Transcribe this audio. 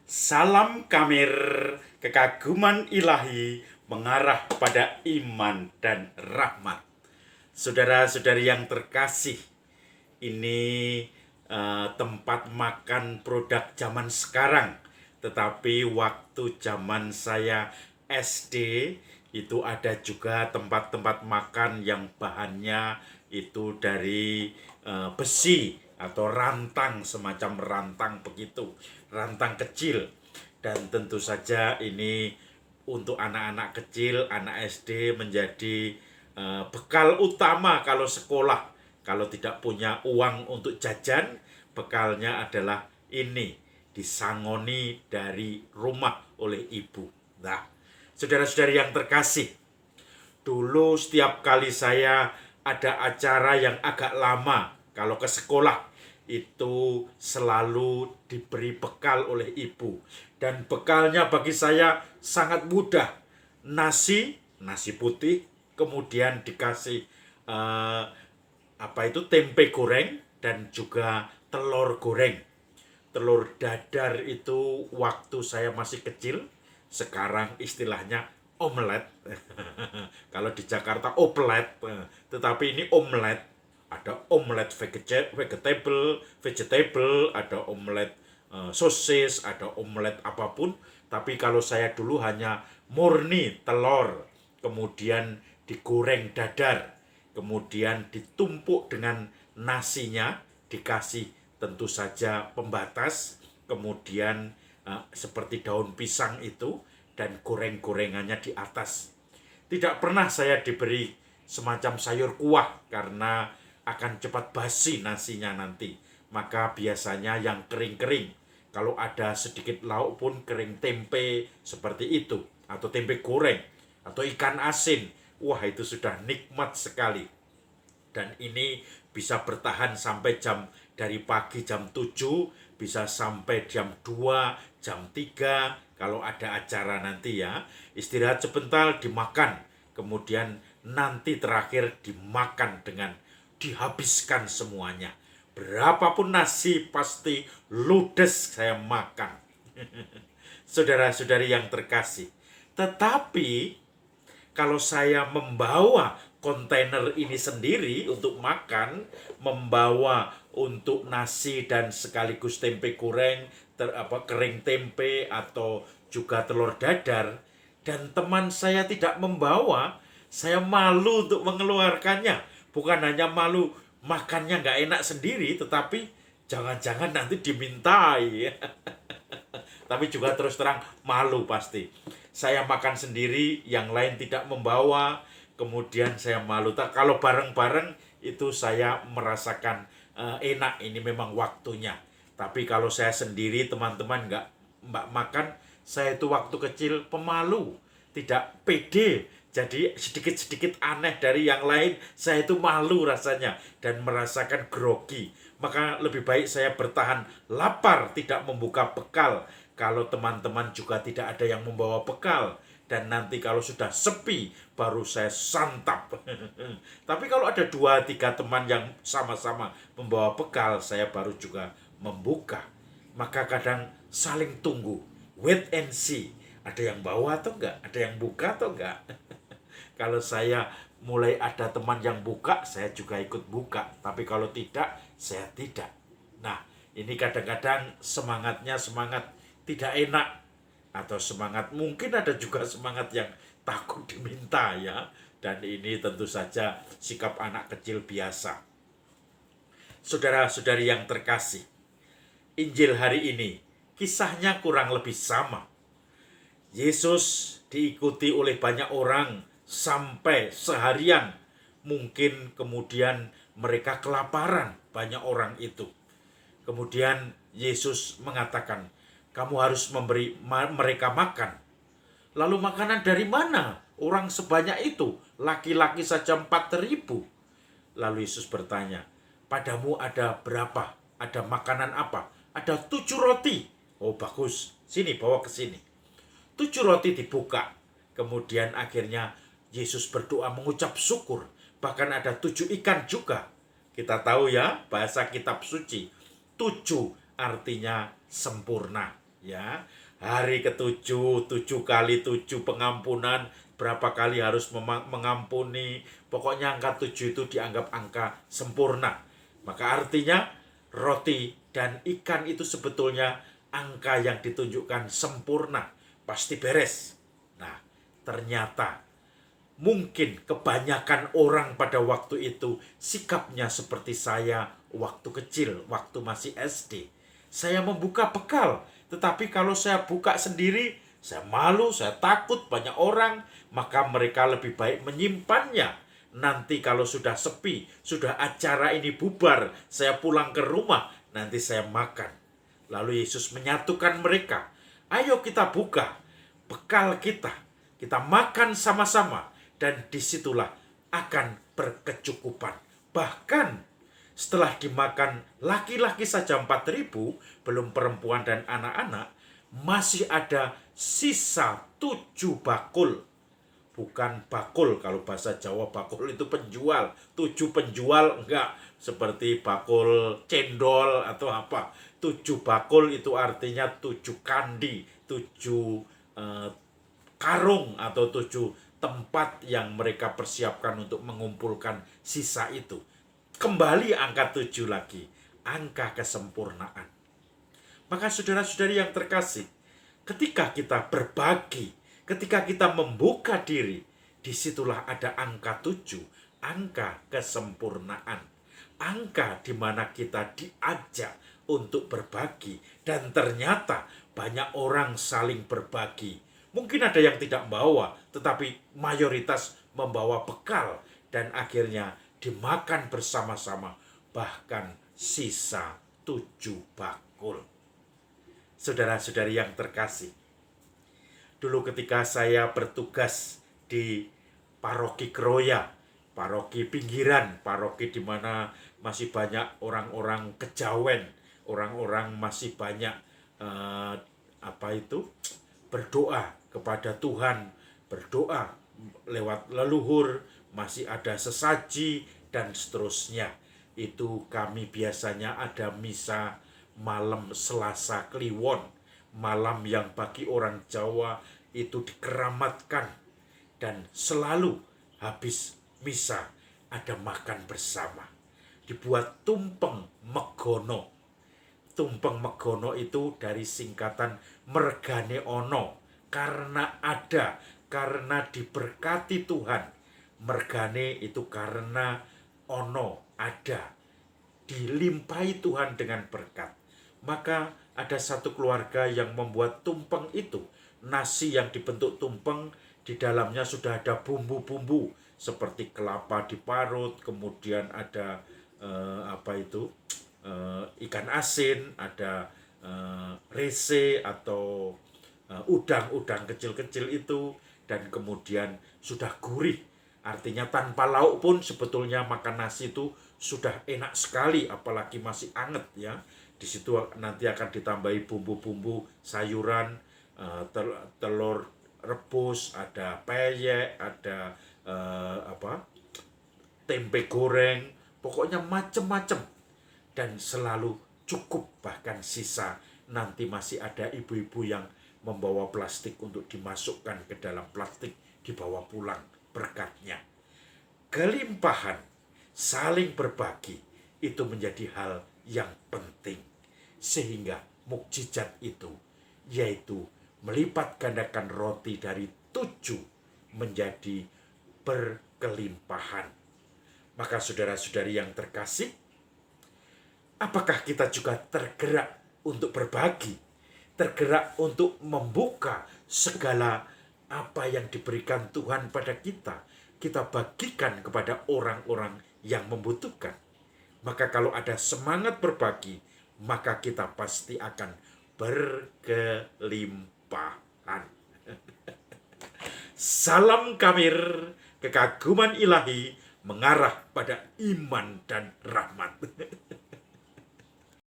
Salam kamir, kekaguman ilahi mengarah pada iman dan rahmat. Saudara-saudari yang terkasih, ini tempat makan produk zaman sekarang. Tetapi waktu zaman saya SD itu ada juga tempat-tempat makan yang bahannya itu dari besi atau rantang, semacam rantang begitu, rantang kecil. Dan tentu saja ini untuk anak-anak kecil, anak SD menjadi bekal utama kalau sekolah. Kalau tidak punya uang untuk jajan, bekalnya adalah ini, disangoni dari rumah oleh ibu. Nah, saudara-saudari yang terkasih, dulu setiap kali saya ada acara yang agak lama, kalau ke sekolah, itu selalu diberi bekal oleh ibu. Dan bekalnya bagi saya sangat mudah. Nasi putih, kemudian dikasih tempe goreng dan juga telur goreng. Telur dadar itu waktu saya masih kecil, sekarang istilahnya omelet. Kalau di Jakarta oplet, tetapi ini omelet. Ada omelet vegetable, ada omelet sosis, ada omelet apapun. Tapi kalau saya dulu hanya murni telur, kemudian digoreng dadar, kemudian ditumpuk dengan nasinya, dikasih tentu saja pembatas, kemudian seperti daun pisang itu, dan goreng-gorengannya di atas. Tidak pernah saya diberi semacam sayur kuah karena akan cepat basi nasinya nanti. Maka biasanya yang kering-kering. Kalau ada sedikit lauk pun kering tempe seperti itu, atau tempe goreng, atau ikan asin. Wah, itu sudah nikmat sekali. Dan ini bisa bertahan sampai dari pagi jam 7, bisa sampai jam 2, jam 3 kalau ada acara nanti ya. Istirahat sebentar, dimakan, kemudian nanti terakhir dimakan dengan dihabiskan semuanya. Berapapun nasi pasti ludes saya makan. Saudara-saudari yang terkasih. Tetapi kalau saya membawa kontainer ini sendiri untuk makan, membawa untuk nasi dan sekaligus tempe goreng, kering tempe atau juga telur dadar, dan teman saya tidak membawa, saya malu untuk mengeluarkannya. Bukan hanya malu makannya nggak enak sendiri, tetapi jangan-jangan nanti dimintai. Tapi juga terus terang malu pasti. Saya makan sendiri, yang lain tidak membawa, kemudian saya malu. Kalau bareng-bareng itu saya merasakan enak, ini memang waktunya. Tapi kalau saya sendiri, teman-teman nggak makan, saya itu waktu kecil pemalu, tidak pede. Jadi sedikit-sedikit aneh dari yang lain, saya itu malu rasanya dan merasakan grogi. Maka lebih baik saya bertahan lapar, tidak membuka bekal. Kalau teman-teman juga tidak ada yang membawa bekal, dan nanti kalau sudah sepi baru saya santap. Tapi kalau ada 2-3 teman yang sama-sama membawa bekal, saya baru juga membuka. Maka kadang saling tunggu, wait and see. Ada yang bawa atau enggak? Ada yang buka atau enggak? Kalau saya mulai ada teman yang buka, saya juga ikut buka. Tapi kalau tidak, saya tidak. Nah, ini kadang-kadang semangatnya semangat tidak enak. Atau semangat, mungkin ada juga semangat yang takut diminta ya. Dan ini tentu saja sikap anak kecil biasa. Saudara-saudari yang terkasih, Injil hari ini kisahnya kurang lebih sama. Yesus diikuti oleh banyak orang sampai seharian. Mungkin kemudian mereka kelaparan, banyak orang itu. Kemudian Yesus mengatakan, kamu harus memberi mereka makan. Lalu makanan dari mana? Orang sebanyak itu, laki-laki saja 4.000. Lalu Yesus bertanya, padamu ada berapa? Ada makanan apa? Ada 7 roti. Oh bagus, sini bawa ke sini. 7 roti dibuka. Kemudian akhirnya Yesus berdoa mengucap syukur. Bahkan ada 7 ikan juga. Kita tahu ya bahasa kitab suci. 7 artinya sempurna. Ya, hari ketujuh, 7 kali 7 pengampunan, berapa kali harus mengampuni. Pokoknya angka 7 itu dianggap angka sempurna. Maka artinya roti dan ikan itu sebetulnya angka yang ditunjukkan sempurna, pasti beres. Nah, ternyata mungkin kebanyakan orang pada waktu itu sikapnya seperti saya waktu kecil, waktu masih SD. Saya membuka bekal, tetapi kalau saya buka sendiri, saya malu, saya takut banyak orang, maka mereka lebih baik menyimpannya. Nanti kalau sudah sepi, sudah acara ini bubar, saya pulang ke rumah, nanti saya makan. Lalu Yesus menyatukan mereka. Ayo kita buka bekal kita. Kita makan sama-sama. Dan disitulah akan berkecukupan. Bahkan setelah dimakan laki-laki saja 4.000, belum perempuan dan anak-anak, masih ada sisa 7 bakul. Bukan bakul, kalau bahasa Jawa bakul itu penjual. 7 penjual, enggak. Seperti bakul cendol atau apa. 7 bakul itu artinya 7 kandi, 7 karung atau 7 tempat yang mereka persiapkan untuk mengumpulkan sisa itu. Kembali angka 7 lagi, angka kesempurnaan. Maka saudara-saudari yang terkasih, ketika kita berbagi, ketika kita membuka diri, disitulah ada angka 7, angka kesempurnaan. Angka di mana kita diajak untuk berbagi, dan ternyata banyak orang saling berbagi. Mungkin ada yang tidak membawa, tetapi mayoritas membawa bekal, dan akhirnya dimakan bersama-sama, bahkan sisa 7 bakul. Saudara-saudari yang terkasih, dulu ketika saya bertugas di paroki Kroya, paroki pinggiran, paroki di mana masih banyak orang-orang kejawen, orang-orang masih banyak berdoa kepada Tuhan, berdoa lewat leluhur, masih ada sesaji dan seterusnya. Itu kami biasanya ada misa malam Selasa Kliwon, malam yang bagi orang Jawa itu dikeramatkan, dan selalu habis misa ada makan bersama. Dibuat tumpeng megono. Tumpeng megono itu dari singkatan mergane ono, karena ada, karena diberkati Tuhan. Mergane itu karena ono, ada, dilimpahi Tuhan dengan berkat. Maka ada satu keluarga yang membuat tumpeng itu. Nasi yang dibentuk tumpeng, di dalamnya sudah ada bumbu-bumbu seperti kelapa diparut, kemudian ada ikan asin, ada rese atau udang-udang kecil-kecil itu, dan kemudian sudah gurih. Artinya tanpa lauk pun sebetulnya makan nasi itu sudah enak sekali, apalagi masih anget ya. Di situ nanti akan ditambahi bumbu-bumbu sayuran, telur rebus, ada peyek, ada tempe goreng, pokoknya macem-macem, dan selalu cukup, bahkan sisa. Nanti masih ada ibu-ibu yang membawa plastik untuk dimasukkan ke dalam plastik, dibawa pulang berkatnya. Kelimpahan, saling berbagi, itu menjadi hal yang penting. Sehingga mukjizat itu, yaitu melipat gandakan roti dari 7 menjadi berkelimpahan. Maka saudara-saudari yang terkasih, apakah kita juga tergerak untuk berbagi? Tergerak untuk membuka segala apa yang diberikan Tuhan pada kita. Kita bagikan kepada orang-orang yang membutuhkan. Maka kalau ada semangat berbagi, maka kita pasti akan berkelimpahan. Salam Kamir, kekaguman ilahi mengarah pada iman dan rahmat.